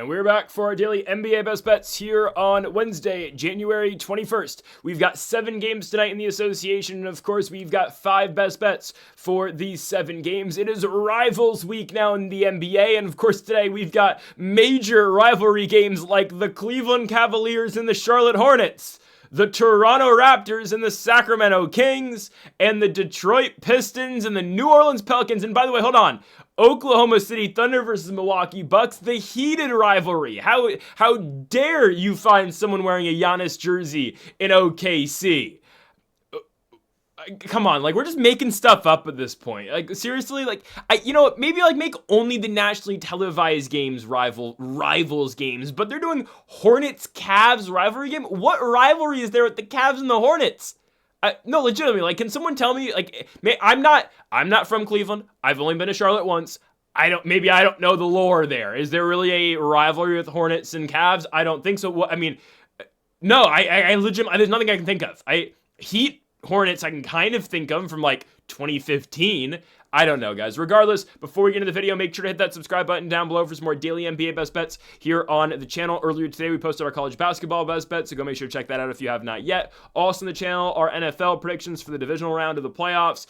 And we're back for our daily NBA best bets here on Wednesday, January 21st. We've got 7 games tonight in the association, and of course, we've got 5 best bets for these 7 games. It is Rivals Week now in the NBA, and of course, today we've got major rivalry games like the Cleveland Cavaliers and the Charlotte Hornets, the Toronto Raptors and the Sacramento Kings, and the Detroit Pistons and the New Orleans Pelicans. And by the way, hold on. Oklahoma City Thunder versus Milwaukee Bucks, the heated rivalry. How dare you find someone wearing a Giannis jersey in OKC? Come on, we're just making stuff up at this point. Seriously, maybe make only the nationally televised games rivals games, but they're doing Hornets Cavs rivalry game. What rivalry is there with the Cavs and the Hornets? No, legitimately, can someone tell me, I'm not from Cleveland. I've only been to Charlotte once. I don't know the lore there. Is there really a rivalry with Hornets and Cavs? I don't think so. No, I legitimately, there's nothing I can think of. Heat, Hornets, I can kind of think of from 2015. I don't know, guys. Regardless, before we get into the video, make sure to hit that subscribe button down below for some more daily NBA best bets here on the channel. Earlier today, we posted our college basketball best bets, so go make sure to check that out if you have not yet. Also on the channel, our NFL predictions for the divisional round of the playoffs,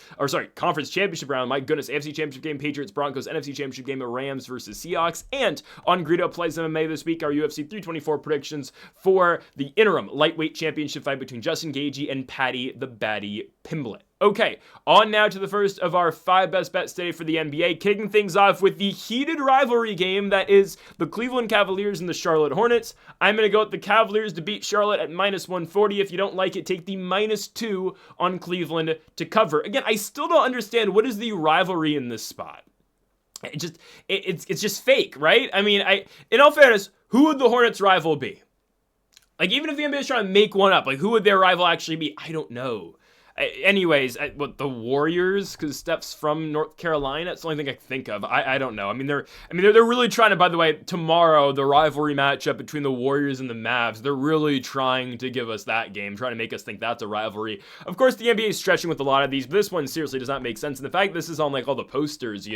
conference championship round. My goodness, AFC championship game, Patriots, Broncos, NFC championship game, Rams versus Seahawks. And on Greedo Plays MMA this week, our UFC 324 predictions for the interim lightweight championship fight between Justin Gaethje and Paddy the Baddy Pimblett. Okay, on now to the first of our 5 best bets today for the NBA, kicking things off with the heated rivalry game that is the Cleveland Cavaliers and the Charlotte Hornets. I'm going to go with the Cavaliers to beat Charlotte at -140. If you don't like it, take the -2 on Cleveland to cover. Again, I still don't understand what is the rivalry in this spot. It's just fake, right? In all fairness, who would the Hornets rival be? Even if the NBA is trying to make one up, who would their rival actually be? I don't know. Anyways, the Warriors, because Steph's from North Carolina. That's the only thing I can think of. I don't know. They're really trying to. By the way, tomorrow the rivalry matchup between the Warriors and the Mavs. They're really trying to give us that game, trying to make us think that's a rivalry. Of course, the NBA is stretching with a lot of these, but this one seriously does not make sense. And the fact this is on all the posters,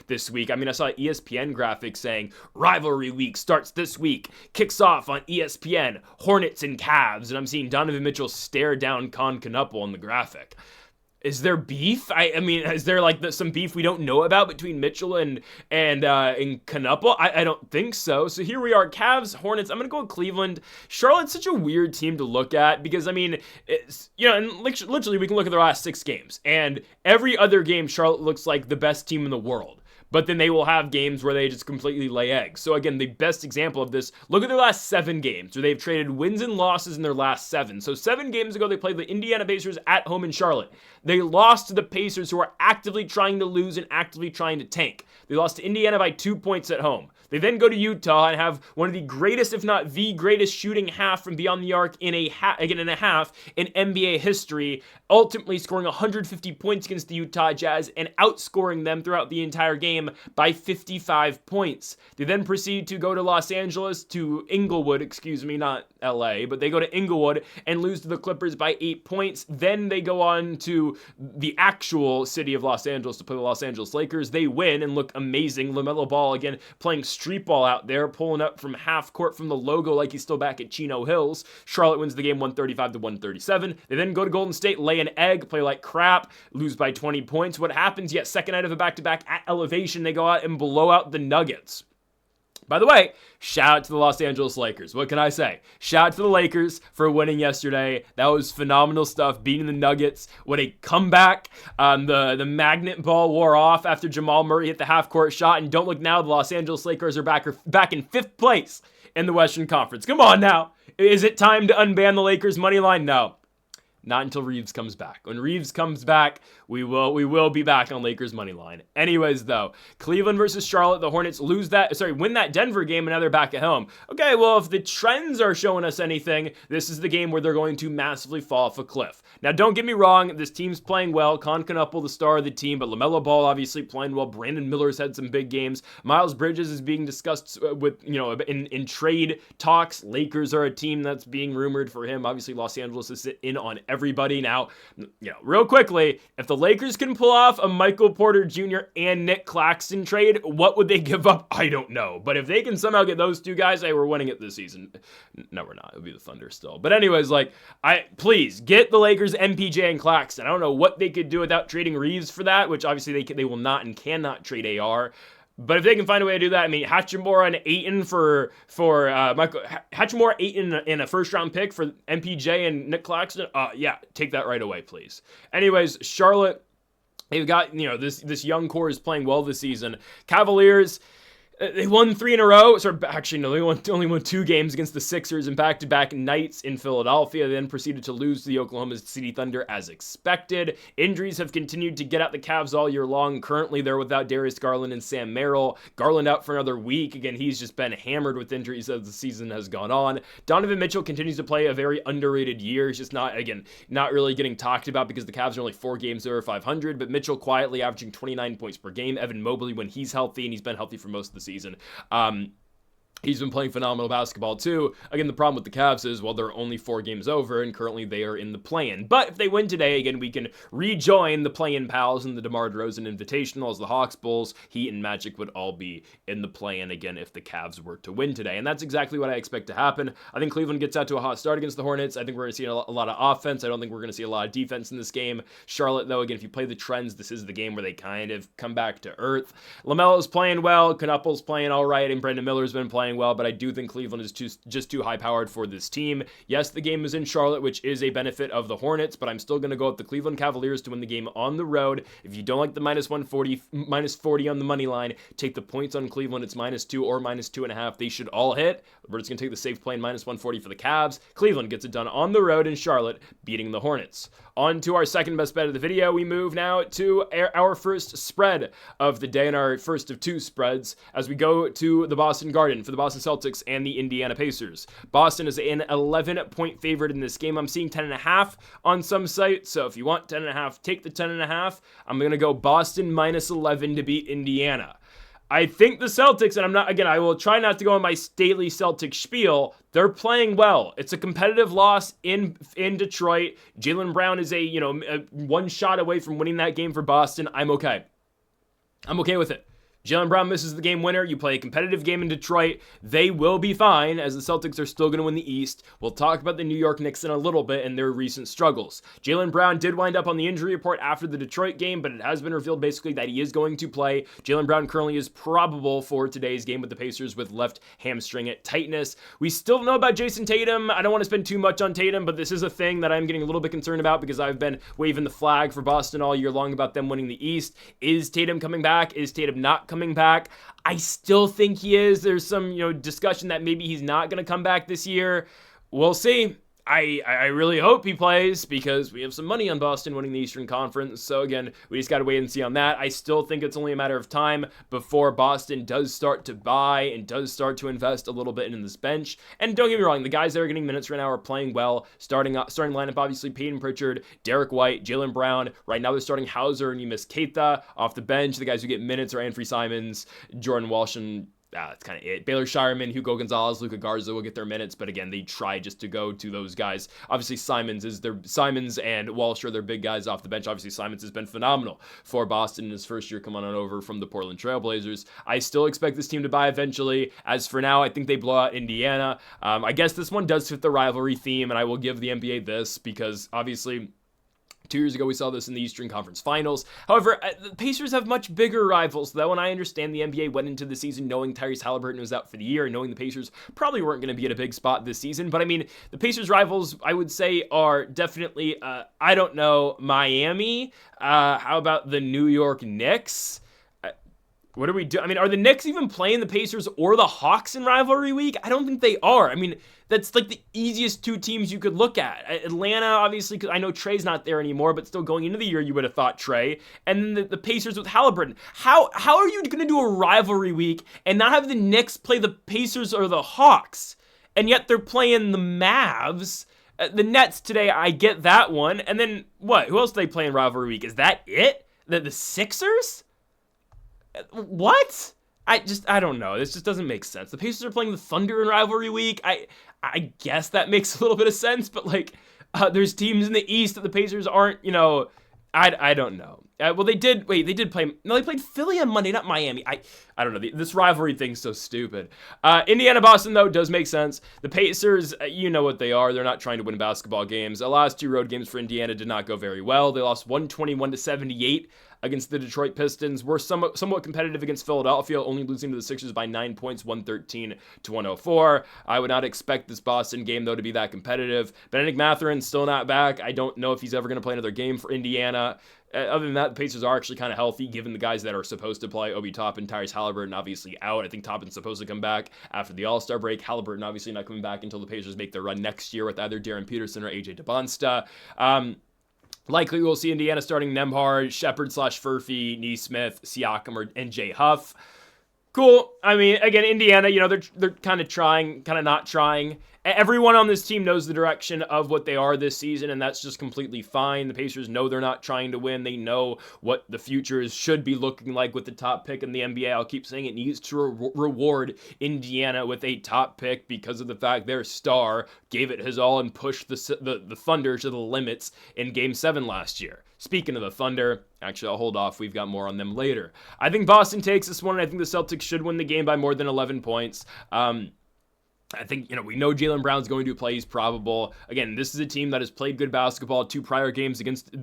this week. I saw an ESPN graphic saying rivalry week starts this week, kicks off on ESPN, Hornets and Cavs, and I'm seeing Donovan Mitchell stare down Con Knuckle on the graphic. Is there beef? Is there some beef we don't know about between Mitchell and Knuckle? I don't think so. So here we are, Cavs, Hornets. I'm gonna go with Cleveland. Charlotte's such a weird team to look at because it's, and literally we can look at their last 6 games, and every other game Charlotte looks like the best team in the world. But then they will have games where they just completely lay eggs. So again, the best example of this, look at their last 7 games, where they've traded wins and losses in their last 7. So 7 games ago, they played the Indiana Pacers at home in Charlotte. They lost to the Pacers, who are actively trying to lose and actively trying to tank. They lost to Indiana by 2 points at home. They then go to Utah and have one of the greatest, if not the greatest, shooting half from beyond the arc in a half in NBA history, ultimately scoring 150 points against the Utah Jazz and outscoring them throughout the entire game by 55 points. They then proceed to go to Inglewood, not LA, but they go to Inglewood and lose to the Clippers by 8 points. Then they go on to the actual city of Los Angeles to play the Los Angeles Lakers. They win and look amazing. LaMelo Ball again playing street ball out there, pulling up from half court from the logo like he's still back at Chino Hills. Charlotte wins the game 135-137. They then go to Golden State, lay an egg, play like crap, lose by 20 points. What happens? Yet second night of a back-to-back at Elevation, they go out and blow out the Nuggets. By the way, shout out to the Los Angeles Lakers. What can I say? Shout out to the Lakers for winning yesterday. That was phenomenal stuff, beating the Nuggets. What a comeback. The magnet ball wore off after Jamal Murray hit the half-court shot. And don't look now, the Los Angeles Lakers are back in 5th place in the Western Conference. Come on now. Is it time to unban the Lakers money line? No. Not until Reeves comes back. When Reeves comes back, we will be back on Lakers money line. Anyways, though, Cleveland versus Charlotte, the Hornets win that Denver game, and now they're back at home. Okay, well, if the trends are showing us anything, this is the game where they're going to massively fall off a cliff. Now, don't get me wrong, this team's playing well. Con Knuckle, the star of the team, but LaMelo Ball obviously playing well. Brandon Miller's had some big games. Miles Bridges is being discussed in trade talks. Lakers are a team that's being rumored for him. Obviously, Los Angeles is in on everything. everybody. Now, real quickly, if the Lakers can pull off a Michael Porter Jr. and Nick Claxton trade, what would they give up? I don't know. But if they can somehow get those two guys, hey, we're winning it this season. No, we're not. It would be the Thunder still. But anyways, please get the Lakers MPJ and Claxton. I don't know what they could do without trading Reeves for that, which obviously they will not and cannot trade AR. But if they can find a way to do that, I mean, Hachimura and Ayton for Michael Hachimura, Ayton in a first-round pick for MPJ and Nick Claxton, yeah, take that right away, please. Anyways, Charlotte, they've got, this young core is playing well this season. Cavaliers, they won 3 in a row. Actually, no, they only won 2 games against the Sixers in back-to-back nights in Philadelphia. They then proceeded to lose to the Oklahoma City Thunder as expected. Injuries have continued to get at the Cavs all year long. Currently, they're without Darius Garland and Sam Merrill. Garland out for another week. Again, he's just been hammered with injuries as the season has gone on. Donovan Mitchell continues to play a very underrated year. He's just not really getting talked about because the Cavs are only 4 games over 500, but Mitchell quietly averaging 29 points per game. Evan Mobley, when he's healthy, and he's been healthy for most of the season, he's been playing phenomenal basketball too. Again, the problem with the Cavs is, well, they're only 4 games over, and currently they are in the play-in. But if they win today, again, we can rejoin the play-in pals in the DeMar DeRozan Invitational, as the Hawks, Bulls, Heat, and Magic would all be in the play-in again if the Cavs were to win today. And that's exactly what I expect to happen. I think Cleveland gets out to a hot start against the Hornets. I think we're going to see a lot of offense. I don't think we're going to see a lot of defense in this game. Charlotte, though, again, if you play the trends, this is the game where they kind of come back to earth. LaMelo's playing well. Knupple's playing all right, and Brandon Miller's been playing well, but I do think Cleveland is just too high-powered for this team. Yes, the game is in Charlotte, which is a benefit of the Hornets, but I'm still going to go with the Cleveland Cavaliers to win the game on the road. If you don't like the minus 40 on the money line, take the points on Cleveland. It's -2 or -2.5. They should all hit. We're just going to take the safe play and -140 for the Cavs. Cleveland gets it done on the road in Charlotte, beating the Hornets. On to our second best bet of the video. We move now to our first spread of the day and our first of 2 spreads as we go to the Boston Garden for the Boston Celtics and the Indiana Pacers. Boston is an 11-point favorite in this game. I'm seeing 10.5 on some sites, so if you want 10.5, take the 10.5. I'm going to go Boston -11 to beat Indiana. I think the Celtics, and I will try not to go on my stately Celtics spiel. They're playing well. It's a competitive loss in Detroit. Jaylen Brown is a one shot away from winning that game for Boston. I'm okay with it. Jaylen Brown misses the game winner. You play a competitive game in Detroit. They will be fine, as the Celtics are still going to win the East. We'll talk about the New York Knicks in a little bit and their recent struggles. Jaylen Brown did wind up on the injury report after the Detroit game, but it has been revealed basically that he is going to play. Jaylen Brown currently is probable for today's game with the Pacers with left hamstring tightness. We still don't know about Jason Tatum. I don't want to spend too much on Tatum, but this is a thing that I'm getting a little bit concerned about because I've been waving the flag for Boston all year long about them winning the East. Is Tatum coming back? Is Tatum not coming back? I still think he is. There's some, discussion that maybe he's not going to come back this year. We'll see. I really hope he plays because we have some money on Boston winning the Eastern Conference. So again, we just got to wait and see on that. I still think it's only a matter of time before Boston does start to buy and does start to invest a little bit in this bench. And don't get me wrong, the guys that are getting minutes right now are playing well. Starting lineup, obviously, Peyton Pritchard, Derek White, Jaylen Brown. Right now they're starting Hauser and Umis Keita off the bench. The guys who get minutes are Anfernee Simons, Jordan Walsh, and that's kind of it. Baylor Shireman, Hugo Gonzalez, Luka Garza will get their minutes, but again, they try just to go to those guys. Obviously, Simons and Walsh are their big guys off the bench. Obviously, Simons has been phenomenal for Boston in his first year coming on over from the Portland Trailblazers. I still expect this team to buy eventually. As for now, I think they blow out Indiana. I guess this one does fit the rivalry theme, and I will give the NBA this because obviously 2 years ago, we saw this in the Eastern Conference Finals. However, the Pacers have much bigger rivals, though, and I understand the NBA went into the season knowing Tyrese Halliburton was out for the year and knowing the Pacers probably weren't going to be at a big spot this season. But, I mean, the Pacers' rivals, I would say, are definitely, Miami. How about the New York Knicks? What do we do? I mean, are the Knicks even playing the Pacers or the Hawks in rivalry week? I don't think they are. I mean, that's like the easiest 2 teams you could look at. Atlanta, obviously, because I know Trey's not there anymore, but still going into the year, you would have thought Trey. And then the Pacers with Halliburton. How are you going to do a rivalry week and not have the Knicks play the Pacers or the Hawks? And yet they're playing the Mavs. The Nets today, I get that one. And then what? Who else do they play in rivalry week? Is that it? The Sixers? What? I don't know. This just doesn't make sense. The Pacers are playing the Thunder in rivalry week. I guess that makes a little bit of sense, but There's teams in the East that the Pacers aren't, I don't know. Well, they did play. No, they played Philly on Monday, not Miami. I don't know. This rivalry thing's so stupid. Indiana-Boston, though, does make sense. The Pacers, you know what they are. They're not trying to win basketball games. The last 2 road games for Indiana did not go very well. They lost 121-78 against the Detroit Pistons. Were somewhat competitive against Philadelphia, only losing to the Sixers by 9 points, 113-104. I would not expect this Boston game, though, to be that competitive. Benedict Mathurin's still not back. I don't know if he's ever going to play another game for Indiana. Other than that, the Pacers are actually kind of healthy, given the guys that are supposed to play. Obi Toppin, Tyrese Halliburton obviously out. I think Toppin's supposed to come back after the All-Star break. Halliburton obviously not coming back until the Pacers make their run next year with either Darren Peterson or AJ DeBonsta. Likely we'll see Indiana starting Nembhard, Shepard/Furphy, Neesmith, Siakam, and Jay Huff. Cool. I mean, again, Indiana, they're kind of trying, kind of not trying. Everyone on this team knows the direction of what they are this season, and that's just completely fine. The Pacers know they're not trying to win. They know what the future should be looking like with the top pick in the NBA. I'll keep saying it needs to reward Indiana with a top pick because of the fact their star gave it his all and pushed the Thunder to the limits in Game 7 last year. Speaking of the Thunder, actually, I'll hold off. We've got more on them later. I think Boston takes this one, and I think the Celtics should win the game by more than 11 points. I think, we know Jaylen Brown's going to play. He's probable. Again, this is a team that has played good basketball. 2 prior games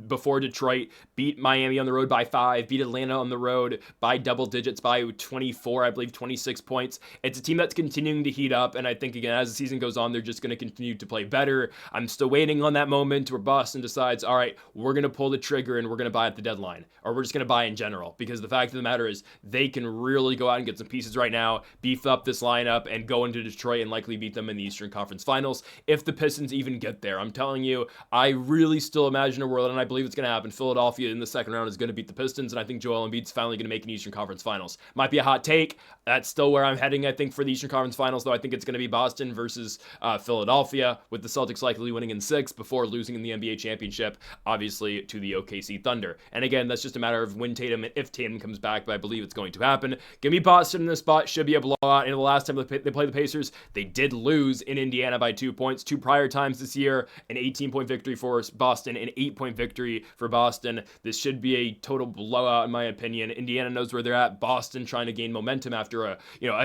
before Detroit, beat Miami on the road by 5, beat Atlanta on the road by double digits by 24, I believe 26 points. It's a team that's continuing to heat up, and I think, again, as the season goes on, they're just going to continue to play better. I'm still waiting on that moment where Boston decides, all right, we're going to pull the trigger and we're going to buy at the deadline, or we're just going to buy in general, because the fact of the matter is they can really go out and get some pieces right now, beef up this lineup, and go into Detroit and likely beat them in the Eastern Conference Finals if the Pistons even get there. I'm telling you, I really still imagine a world, and I believe it's going to happen. Philadelphia in the second round is going to beat the Pistons, and I think Joel Embiid's finally going to make an Eastern Conference Finals. Might be a hot take. That's still where I'm heading, I think, for the Eastern Conference Finals, though I think it's going to be Boston versus Philadelphia, with the Celtics likely winning in 6 before losing in the NBA championship, obviously, to the OKC Thunder. And again, that's just a matter of when Tatum and if Tatum comes back, but I believe it's going to happen. Give me Boston in this spot. Should be a blowout. And the last time they played the Pacers, they did lose in Indiana by 2 points. 2 prior times this year, an 18-point victory for Boston, an 8-point victory for Boston. This should be a total blowout, in my opinion. Indiana knows where they're at. Boston trying to gain momentum after a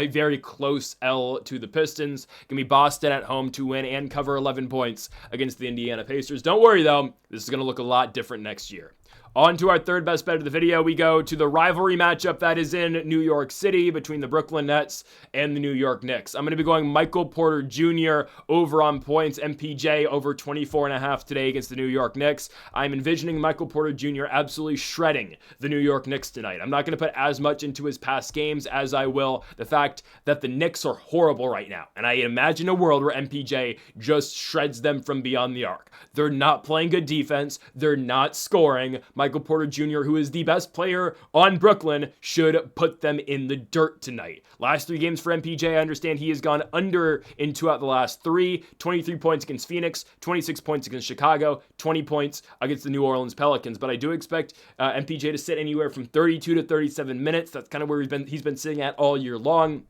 very close L to the Pistons. Give me Boston at home to win and cover 11 points against the Indiana Pacers. Don't worry, though. This is going to look a lot different next year. On to our third best bet of the video, we go to the rivalry matchup that is in New York City between the Brooklyn Nets and the New York Knicks. I'm going to be going Michael Porter Jr. over on points, MPJ over 24.5 today against the New York Knicks. I'm envisioning Michael Porter Jr. absolutely shredding the New York Knicks tonight. I'm not going to put as much into his past games as I will the fact that the Knicks are horrible right now. And I imagine a world where MPJ just shreds them from beyond the arc. They're not playing good defense. They're not scoring. Michael Porter Jr., who is the best player on Brooklyn, should put them in the dirt tonight. Last 3 games for MPJ, I understand he has gone under in 2 out of the last 3. 23 points against Phoenix, 26 points against Chicago, 20 points against the New Orleans Pelicans. But I do expect MPJ to sit anywhere from 32 to 37 minutes. That's kind of where he's been sitting at all year long.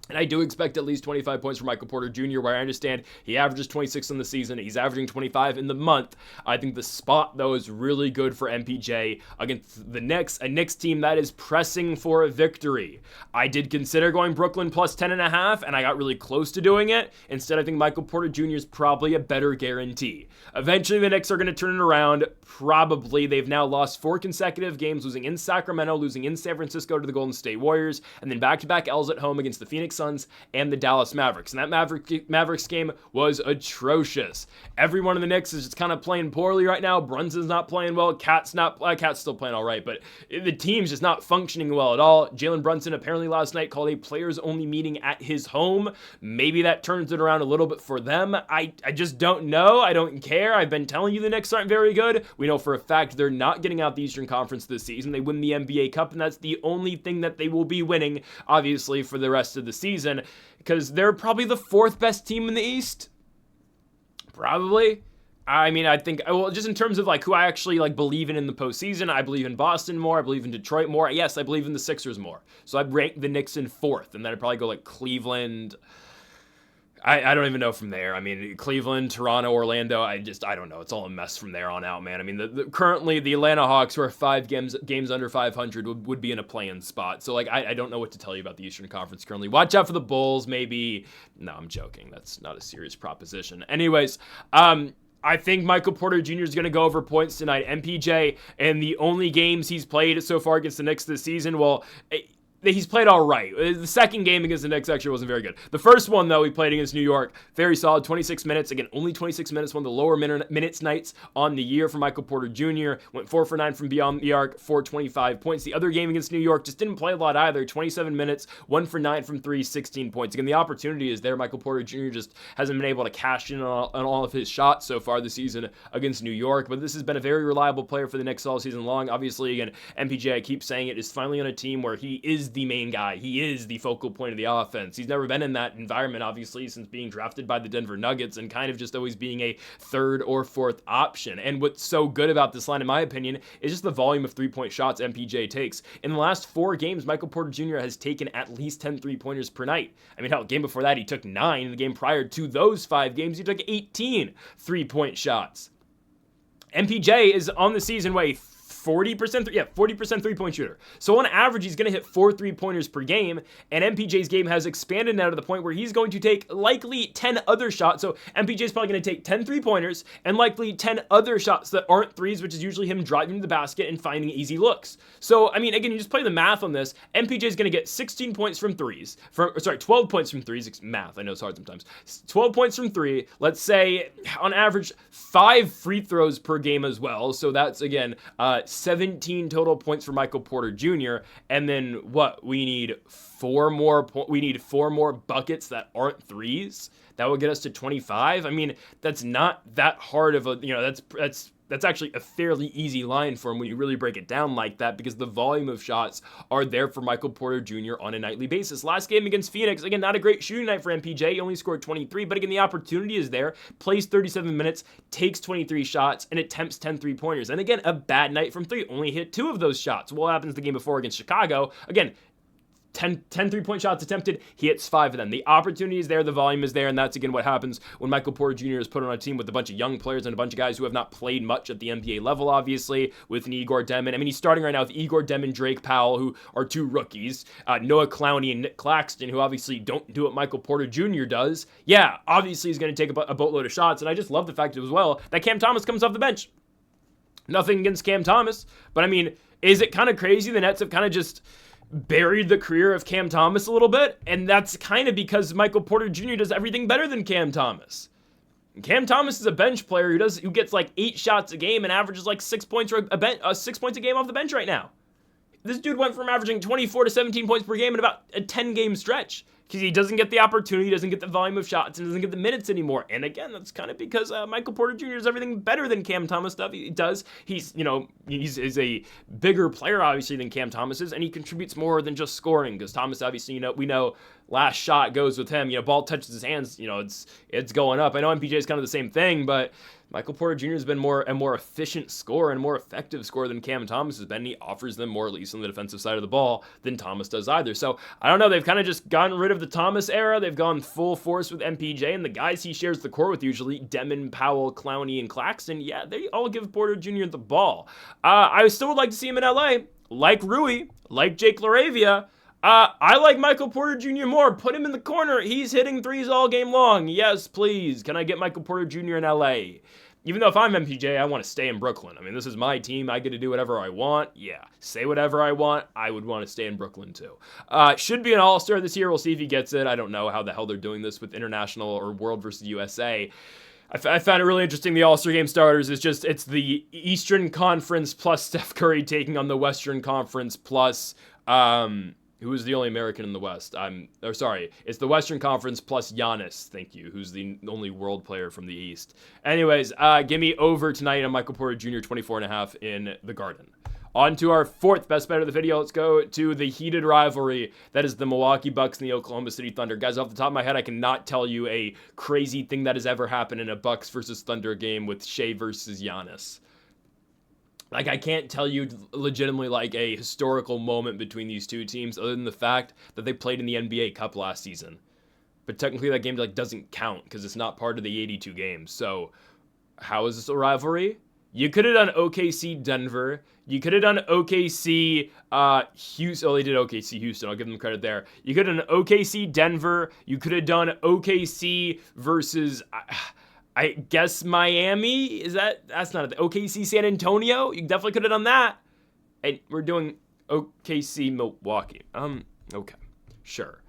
And I do expect at least 25 points from Michael Porter Jr., where I understand he averages 26 in the season. He's averaging 25 in the month. I think the spot, though, is really good for MPJ against the Knicks, a Knicks team that is pressing for a victory. I did consider going Brooklyn plus 10.5, and I got really close to doing it. Instead, I think Michael Porter Jr. is probably a better guarantee. Eventually, the Knicks are going to turn it around. Probably. They've now lost 4 consecutive games, losing in Sacramento, losing in San Francisco to the Golden State Warriors, and then back-to-back L's at home against the Phoenix Suns and the Dallas Mavericks. And that Mavericks game was atrocious. Everyone in the Knicks is just kind of playing poorly right now. Brunson's not playing well. Cat's still playing all right, but the team's just not functioning well at all. Jalen Brunson apparently last night called a players-only meeting at his home. Maybe that turns it around a little bit for them. I just don't know. I don't care. I've been telling you the Knicks aren't very good. We know for a fact they're not getting out the Eastern Conference this season. They win the NBA Cup, and that's the only thing that they will be winning, obviously, for the rest of the season, because they're probably the 4th best team in the East. Probably. I mean, I think, well, just in terms of who I actually believe in the postseason, I believe in Boston more. I believe in Detroit more. Yes, I believe in the Sixers more. So I'd rank the Knicks in 4th, and then I'd probably go Cleveland. I don't even know from there. I mean, Cleveland, Toronto, Orlando, I don't know. It's all a mess from there on out, man. I mean, currently the Atlanta Hawks, who are 5 games under 500, would be in a play-in spot. So, like, I don't know what to tell you about the Eastern Conference currently. Watch out for the Bulls, maybe. No, I'm joking. That's not a serious proposition. Anyways, I think Michael Porter Jr. is going to go over points tonight. MPJ, and the only games he's played so far against the Knicks this season, well, he's played all right. The second game against the Knicks actually wasn't very good. The first one, though, he played against New York, very solid, 26 minutes. Again, only 26 minutes, one of the lower minutes nights on the year for Michael Porter Jr. Went 4 for 9 from beyond the arc, 425 points. The other game against New York just didn't play a lot either, 27 minutes, 1 for 9 from 3, 16 points. Again, the opportunity is there. Michael Porter Jr. just hasn't been able to cash in on all of his shots so far this season against New York, but this has been a very reliable player for the Knicks all season long. Obviously, again, MPJ, I keep saying it, is finally on a team where he is the main guy. He is the focal point of the offense. He's never been in that environment, obviously, since being drafted by the Denver Nuggets and kind of just always being a third or fourth option. And what's so good about this line, in my opinion, is just the volume of three-point shots MPJ takes. In the last 4 games, Michael Porter Jr. has taken at least 10 three-pointers per night. I mean, hell, game before that, he took 9. In the game prior to those 5 games, he took 18 three-point shots. MPJ is on the season way 40% three-point shooter. So on average, he's going to hit 4 3-pointers per game, and MPJ's game has expanded now to the point where he's going to take likely 10 other shots. So MPJ's probably going to take 10 3-pointers and likely 10 other shots that aren't threes, which is usually him driving to the basket and finding easy looks. So, I mean, again, you just play the math on this. MPJ's going to get 16 points from threes. 12 points from threes. Math, I know it's hard sometimes. 12 points from 3. Let's say, on average, 5 free throws per game as well. So that's, again, 17 total points for Michael Porter Jr. And then what? We need 4 more buckets that aren't threes. That would get us to 25. I mean, that's not that hard of a, that's actually a fairly easy line for him when you really break it down like that, because the volume of shots are there for Michael Porter Jr. on a nightly basis. Last game against Phoenix, again, not a great shooting night for MPJ. He only scored 23, but again, the opportunity is there. Plays 37 minutes, takes 23 shots, and attempts 10 3-pointers. And again, a bad night from 3. Only hit 2 of those shots. What happens the game before against Chicago? Again, 10 3-point shots attempted, he hits 5 of them. The opportunity is there, the volume is there, and that's, again, what happens when Michael Porter Jr. is put on a team with a bunch of young players and a bunch of guys who have not played much at the NBA level, obviously, with Igor Demon. I mean, he's starting right now with Igor Demon, Drake Powell, who are 2 rookies, Noah Clowney and Nick Claxton, who obviously don't do what Michael Porter Jr. does. Yeah, obviously he's going to take a boatload of shots, and I just love the fact as well that Cam Thomas comes off the bench. Nothing against Cam Thomas, but I mean, is it kind of crazy the Nets have kind of just buried the career of Cam Thomas a little bit? And that's kind of because Michael Porter Jr. does everything better than Cam Thomas. Cam Thomas is a bench player who gets like 8 shots a game and averages like 6 points a game off the bench right now. This dude went from averaging 24 to 17 points per game in about a 10-game stretch, because he doesn't get the opportunity, doesn't get the volume of shots, and doesn't get the minutes anymore. And again, that's kind of because Michael Porter Jr. does everything better than Cam Thomas does. He's a bigger player, obviously, than Cam Thomas is, and he contributes more than just scoring, because Thomas, obviously, we know last shot goes with him. Ball touches his hands, it's going up. I know MPJ is kind of the same thing, but Michael Porter Jr. has been a more efficient scorer and more effective scorer than Cam Thomas has been. And he offers them more, at least on the defensive side of the ball, than Thomas does either. So, I don't know. They've kind of just gotten rid of the Thomas era. They've gone full force with MPJ. And the guys he shares the court with usually, Demon, Powell, Clowney, and Claxton, yeah, they all give Porter Jr. the ball. I still would like to see him in LA, like Rui, like Jake LaRavia. I like Michael Porter Jr. more. Put him in the corner. He's hitting threes all game long. Yes, please. Can I get Michael Porter Jr. in LA? Even though if I'm MPJ, I want to stay in Brooklyn. I mean, this is my team. I get to do whatever I want. Yeah, say whatever I want. I would want to stay in Brooklyn too. Should be an all-star this year. We'll see if he gets it. I don't know how the hell they're doing this with international or World versus USA. I found it really interesting. The All-Star Game starters it's the Eastern Conference plus Steph Curry taking on the Western Conference plus who is the only American in the West? It's the Western Conference plus Giannis, thank you, who's the only world player from the East. Anyways, give me over tonight on Michael Porter Jr. 24.5 in the Garden. On to our 4th best bet of the video. Let's go to the heated rivalry that is the Milwaukee Bucks and the Oklahoma City Thunder. Guys, off the top of my head, I cannot tell you a crazy thing that has ever happened in a Bucks versus Thunder game with Shea versus Giannis. Like, I can't tell you legitimately like a historical moment between these two teams other than the fact that they played in the NBA Cup last season. but technically that game like doesn't count because it's not part of the 82 games. So how is this a rivalry? You could have done OKC Denver. You could have done OKC Houston. Oh, they did OKC Houston. I'll give them credit there. You could have done OKC Denver. You could have done OKC versus I guess Miami. That's not OKC San Antonio? You definitely could have done that. And we're doing OKC Milwaukee. Okay. Sure.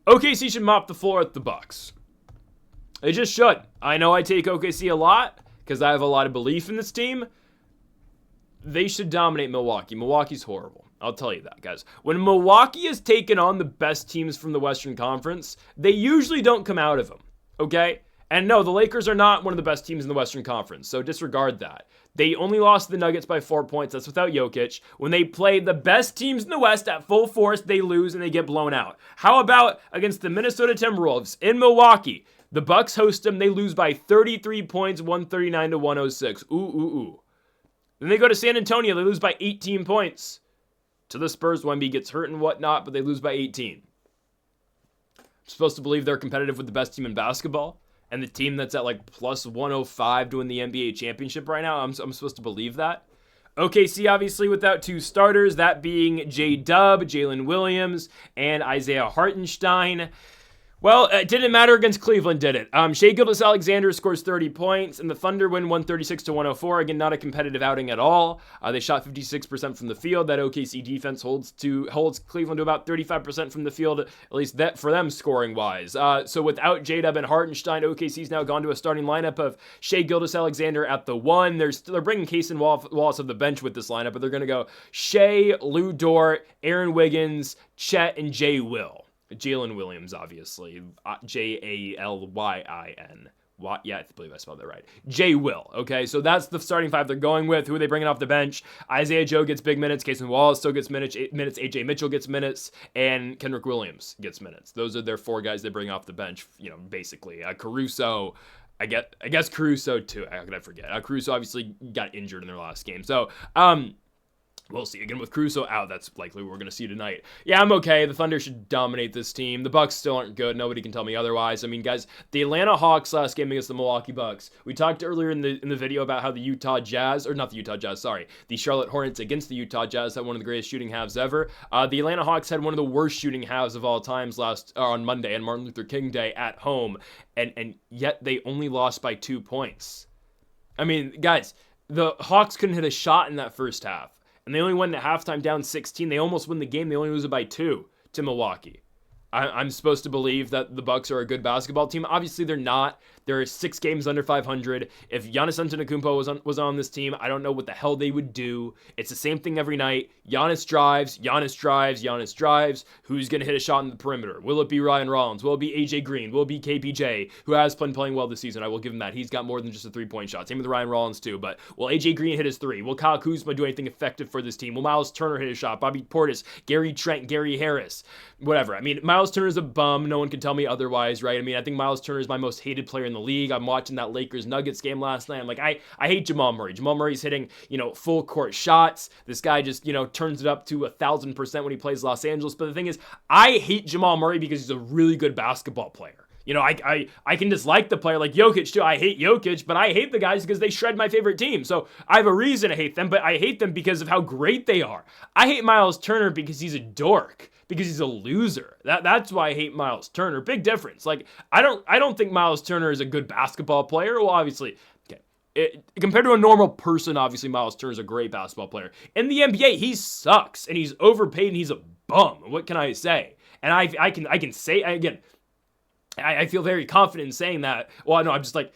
OKC should mop the floor at the Bucks. They just should. I know I take OKC a lot because I have a lot of belief in this team. They should dominate Milwaukee. Milwaukee's horrible. I'll tell you that, guys. When Milwaukee has taken on the best teams from the Western Conference, they usually don't come out of them, okay? And no, the Lakers are not one of the best teams in the Western Conference, so disregard that. They only lost the Nuggets by 4 points. That's without Jokic. When they play the best teams in the West at full force, they lose and they get blown out. How about against the Minnesota Timberwolves in Milwaukee? The Bucks host them. They lose by 33 points, 139 to 106. Ooh. Then they go to San Antonio. They lose by 18 points. To the Spurs, Wemby gets hurt and whatnot, but they lose by 18. I'm supposed to believe they're competitive with the best team in basketball and the team that's at like plus 105 to win the NBA championship right now. I'm supposed to believe that. OKC obviously without two starters, that being J-Dub, Jalen Williams, and Isaiah Hartenstein. Well, it didn't matter against Cleveland, did it? Shai Gilgeous-Alexander scores 30 points, and the Thunder win 136 to 104. Again, not a competitive outing at all. They shot 56% from the field. That OKC defense holds Cleveland to about 35% from the field, at least that for them scoring-wise. So without J-Dub and Hartenstein, OKC's now gone to a starting lineup of Shai Gilgeous-Alexander at the 1. They're bringing Case and Wallace off the bench with this lineup, but they're going to go Shai, Lou Dort, Aaron Wiggins, Chet, and Jay Will. Jalen Williams, obviously. Jalyin. Yeah, I believe I spelled that right. Jay Will. Okay, so that's the starting five they're going with. Who are they bringing off the bench? Isaiah Joe gets big minutes. Casey Wallace still gets minutes. AJ Mitchell gets minutes. And Kendrick Williams gets minutes. Those are their four guys they bring off the bench, basically. Caruso, I guess Caruso too. How could I forget? Caruso obviously got injured in their last game. So, we'll see. Again, with Caruso out, that's likely what we're going to see tonight. Yeah, I'm okay. The Thunder should dominate this team. The Bucks still aren't good. Nobody can tell me otherwise. I mean, guys, the Atlanta Hawks last game against the Milwaukee Bucks. We talked earlier in the video about how the Charlotte Hornets against the Utah Jazz had one of the greatest shooting halves ever. The Atlanta Hawks had one of the worst shooting halves of all times on Monday and Martin Luther King Day at home, and yet they only lost by 2 points. I mean, guys, the Hawks couldn't hit a shot in that first half. And they only went at halftime down 16. They almost win the game. They only lose it by 2 to Milwaukee. I'm supposed to believe that the Bucks are a good basketball team. Obviously, they're not. They're 6 games under 500. If Giannis Antetokounmpo was on this team, I don't know what the hell they would do. It's the same thing every night. Giannis drives. Who's going to hit a shot in the perimeter? Will it be Ryan Rollins? Will it be AJ Green? Will it be KPJ, who has been playing well this season? I will give him that. He's got more than just a 3-point shot. Same with Ryan Rollins, too. But will AJ Green hit his 3? Will Kyle Kuzma do anything effective for this team? Will Miles Turner hit a shot? Bobby Portis, Gary Trent, Gary Harris, whatever. I mean, Miles Turner's a bum. No one can tell me otherwise, right? I mean, I think Miles Turner is my most hated player in the league. I'm watching that Lakers-Nuggets game last night. I'm like, I hate Jamal Murray. Jamal Murray's hitting, full court shots. This guy just, turns it up to 1,000% when he plays Los Angeles. But the thing is, I hate Jamal Murray because he's a really good basketball player. I can dislike the player like Jokic too. I hate Jokic, but I hate the guys because they shred my favorite team. So I have a reason to hate them, but I hate them because of how great they are. I hate Miles Turner because he's a dork, because he's a loser. That's why I hate Miles Turner. Big difference. Like, I don't think Miles Turner is a good basketball player. Well, obviously, compared to a normal person, obviously Miles Turner is a great basketball player. In the NBA, he sucks and he's overpaid and he's a bum. What can I say? And I can say again. I feel very confident in saying that. Well, no, I'm just like,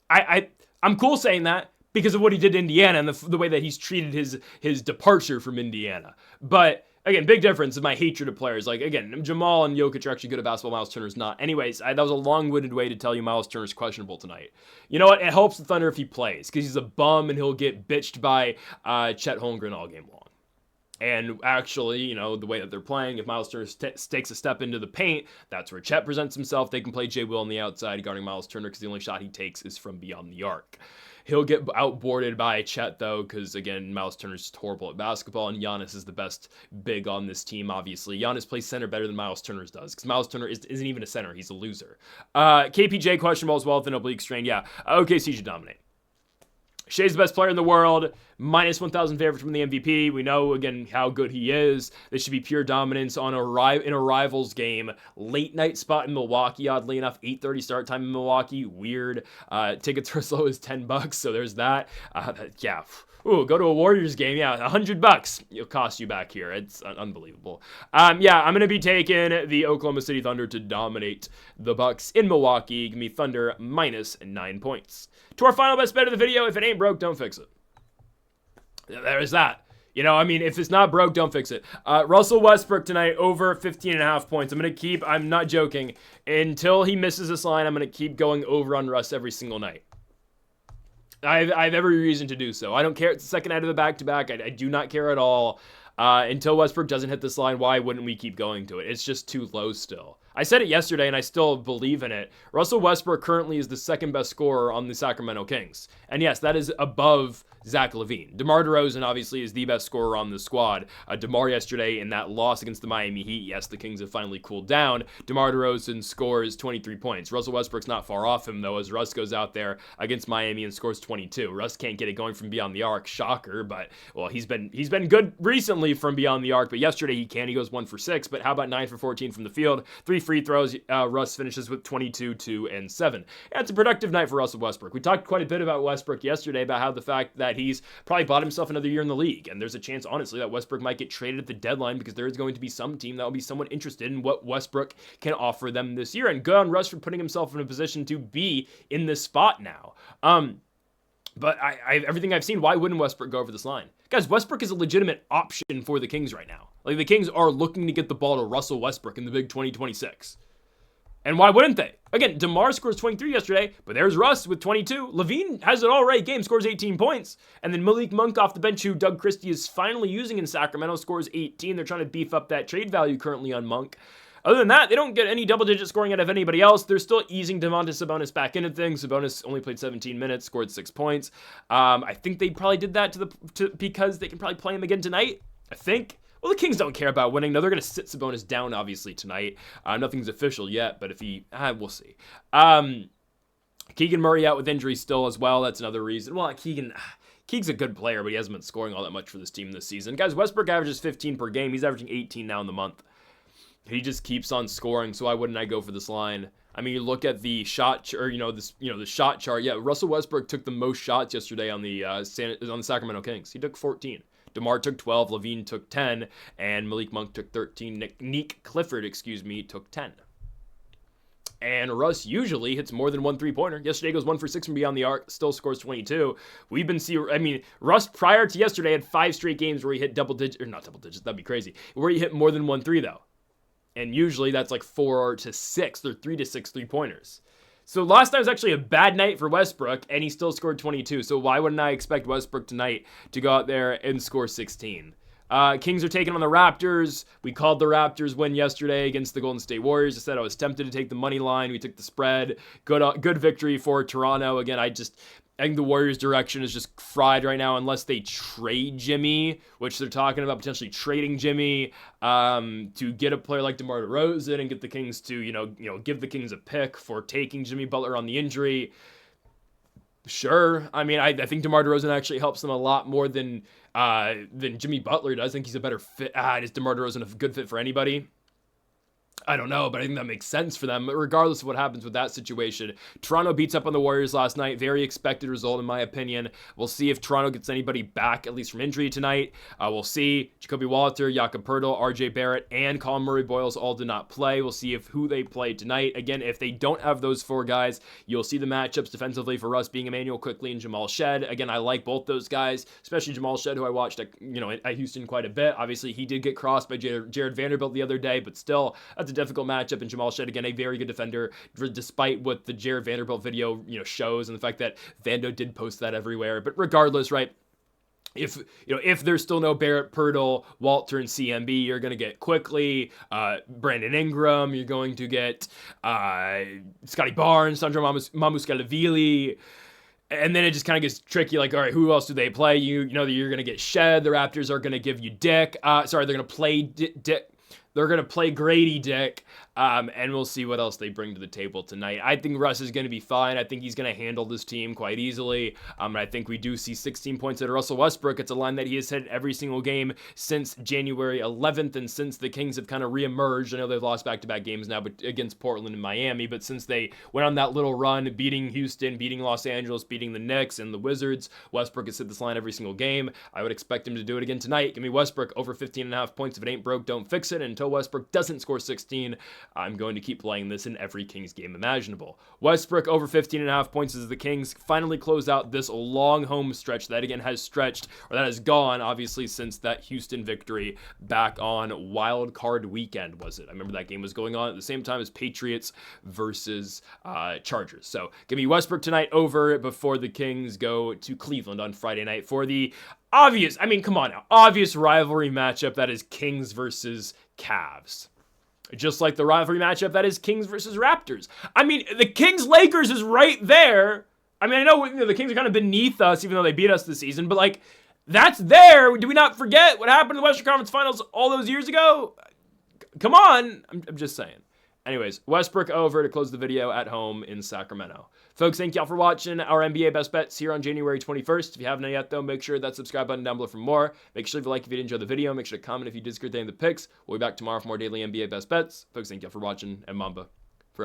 I'm cool saying that because of what he did to Indiana and the way that he's treated his departure from Indiana. But again, big difference in my hatred of players. Like, again, Jamal and Jokic are actually good at basketball. Miles Turner's not. Anyways, that was a long-winded way to tell you Miles Turner's questionable tonight. You know what? It helps the Thunder if he plays because he's a bum and he'll get bitched by Chet Holmgren all game long. And actually, the way that they're playing, if Miles Turner takes a step into the paint, that's where Chet presents himself. They can play Jay Will on the outside guarding Miles Turner because the only shot he takes is from beyond the arc. He'll get outboarded by Chet, though, because, again, Miles Turner's just horrible at basketball, and Giannis is the best big on this team, obviously. Giannis plays center better than Miles Turner does, because Miles Turner isn't even a center. He's a loser. KPJ questionable as well with an oblique strain. Yeah, OKC should dominate. Shea's the best player in the world, minus 1,000 favorite from the MVP. We know, again, how good he is. This should be pure dominance in a rivals game. Late night spot in Milwaukee, oddly enough. 8:30 start time in Milwaukee. Weird. Tickets are as low as $10, so there's that. Yeah. Ooh, go to a Warriors game. Yeah, $100 it'll cost you back here. It's unbelievable. Yeah, I'm going to be taking the Oklahoma City Thunder to dominate the Bucks in Milwaukee. Give me Thunder minus 9 points. To our final best bet of the video, if it ain't broke, don't fix it. There's that. You know, I mean, if it's not broke, don't fix it. Russell Westbrook tonight, over 15.5 points. I'm not joking, until he misses this line, I'm going to keep going over on Russ every single night. I have every reason to do so. I don't care. It's the second night of the back-to-back. I do not care at all. Until Westbrook doesn't hit this line, why wouldn't we keep going to it? It's just too low still. I said it yesterday, and I still believe in it. Russell Westbrook currently is the second best scorer on the Sacramento Kings. And yes, that is above Zach LaVine. DeMar DeRozan obviously is the best scorer on the squad. DeMar yesterday in that loss against the Miami Heat, yes, the Kings have finally cooled down. DeMar DeRozan scores 23 points. Russell Westbrook's not far off him, though, as Russ goes out there against Miami and scores 22. Russ can't get it going from beyond the arc. Shocker, but, well, he's been good recently from beyond the arc, but yesterday he can. He goes 1 for 6, but how about 9 for 14 from the field? 3 free throws. Russ finishes with 22, 2, and 7. Yeah, it's a productive night for Russell Westbrook. We talked quite a bit about Westbrook yesterday, about how the fact that he's probably bought himself another year in the league, and there's a chance, honestly, that Westbrook might get traded at the deadline because there is going to be some team that will be somewhat interested in what Westbrook can offer them this year, and good on Russ for putting himself in a position to be in this spot now. But everything I've seen, why wouldn't Westbrook go over this line? Guys, Westbrook is a legitimate option for the Kings right now. Like, the Kings are looking to get the ball to Russell Westbrook in the big 2026. And why wouldn't they? Again, DeMar scores 23 yesterday, but there's Russ with 22. LaVine has an all-right game, scores 18 points. And then Malik Monk off the bench, who Doug Christie is finally using in Sacramento, scores 18. They're trying to beef up that trade value currently on Monk. Other than that, they don't get any double-digit scoring out of anybody else. They're still easing Domantas Sabonis back into things. Sabonis only played 17 minutes, scored 6 points. I think they probably did that because they can probably play him again tonight, I think. Well, the Kings don't care about winning. No, they're going to sit Sabonis down, obviously, tonight. Nothing's official yet, but if we'll see. Keegan Murray out with injury still as well. That's another reason. Well, Keegan's a good player, but he hasn't been scoring all that much for this team this season. Guys, Westbrook averages 15 per game. He's averaging 18 now in the month. He just keeps on scoring, so why wouldn't I go for this line? I mean, you look at the shot, the shot chart. Yeah, Russell Westbrook took the most shots yesterday on the Sacramento Kings. He took 14. DeMar took 12, LaVine took 10, and Malik Monk took 13. Nick Clifford, took 10. And Russ usually hits more than one three-pointer. Yesterday goes 1 for 6 from beyond the arc, still scores 22. Russ prior to yesterday had 5 straight games where he hit not double digits, that'd be crazy, where he hit more than 1 3, though. And usually that's like 4 to 6. They're 3 to 6 3-pointers. So last night was actually a bad night for Westbrook, and he still scored 22. So why wouldn't I expect Westbrook tonight to go out there and score 16? Kings are taking on the Raptors. We called the Raptors win yesterday against the Golden State Warriors. I said I was tempted to take the money line. We took the spread. Good victory for Toronto. Again, I think the Warriors' direction is just fried right now unless they trade Jimmy, which they're talking about potentially trading Jimmy to get a player like DeMar DeRozan and get the Kings to, give the Kings a pick for taking Jimmy Butler on the injury. Sure. I mean, I think DeMar DeRozan actually helps them a lot more than Jimmy Butler does. I think he's a better fit. Is DeMar DeRozan a good fit for anybody? I don't know, but I think that makes sense for them. But regardless of what happens with that situation, Toronto beats up on the Warriors last night. Very expected result, in my opinion. We'll see if Toronto gets anybody back, at least from injury tonight. We'll see. Jacoby Walter, Jakob Poeltl, RJ Barrett, and Colin Murray-Boyles all did not play. We'll see who they play tonight. Again, if they don't have those 4 guys, you'll see the matchups defensively for us being Emmanuel Quickley and Jamal Shed. Again, I like both those guys, especially Jamal Shed, who I watched at Houston quite a bit. Obviously, he did get crossed by Jared Vanderbilt the other day, but still, that's a difficult matchup. And Jamal Shed, again, a very good defender, despite what the Jared Vanderbilt video shows, and the fact that Vando did post that everywhere. But regardless, right, if there's still no Barrett, Poeltl, Walter, and CMB, you're going to get Quickley, Brandon Ingram, you're going to get Scotty Barnes, Sandro Mamukelashvili. And then it just kind of gets tricky. Like, all right, who else do they play? You know that you're going to get Shed. The Raptors are going to give you Dick. They're going to play Dick. They're going to play Grady Dick, and we'll see what else they bring to the table tonight. I think Russ is going to be fine. I think he's going to handle this team quite easily. And I think we do see 16 points out of Russell Westbrook. It's a line that he has hit every single game since January 11th, and since the Kings have kind of reemerged. I know they've lost back-to-back games now against Portland and Miami, but since they went on that little run, beating Houston, beating Los Angeles, beating the Knicks and the Wizards, Westbrook has hit this line every single game. I would expect him to do it again tonight. Give me Westbrook over 15.5 points. If it ain't broke, don't fix it. And until Westbrook doesn't score 16, I'm going to keep playing this in every Kings game imaginable. Westbrook over 15.5 points as the Kings finally close out this long home stretch that again has stretched, or that has gone, obviously, since that Houston victory back on Wild Card Weekend, was it? I remember that game was going on at the same time as Patriots versus Chargers. So give me Westbrook tonight over before the Kings go to Cleveland on Friday night for the obvious rivalry matchup that is Kings versus Cavs. Just like the rivalry matchup that is Kings versus Raptors. I mean, the Kings-Lakers is right there. I mean, I know the Kings are kind of beneath us, even though they beat us this season, but like, that's there. Do we not forget what happened in the Western Conference Finals all those years ago? Come on. I'm just saying. Anyways, Westbrook over to close the video at home in Sacramento. Folks, thank y'all for watching our NBA Best Bets here on January 21st. If you haven't yet, though, make sure that subscribe button down below for more. Make sure to leave a like if you did enjoy the video. Make sure to comment if you disagree with any of the picks. We'll be back tomorrow for more daily NBA Best Bets. Folks, thank y'all for watching, and Mamba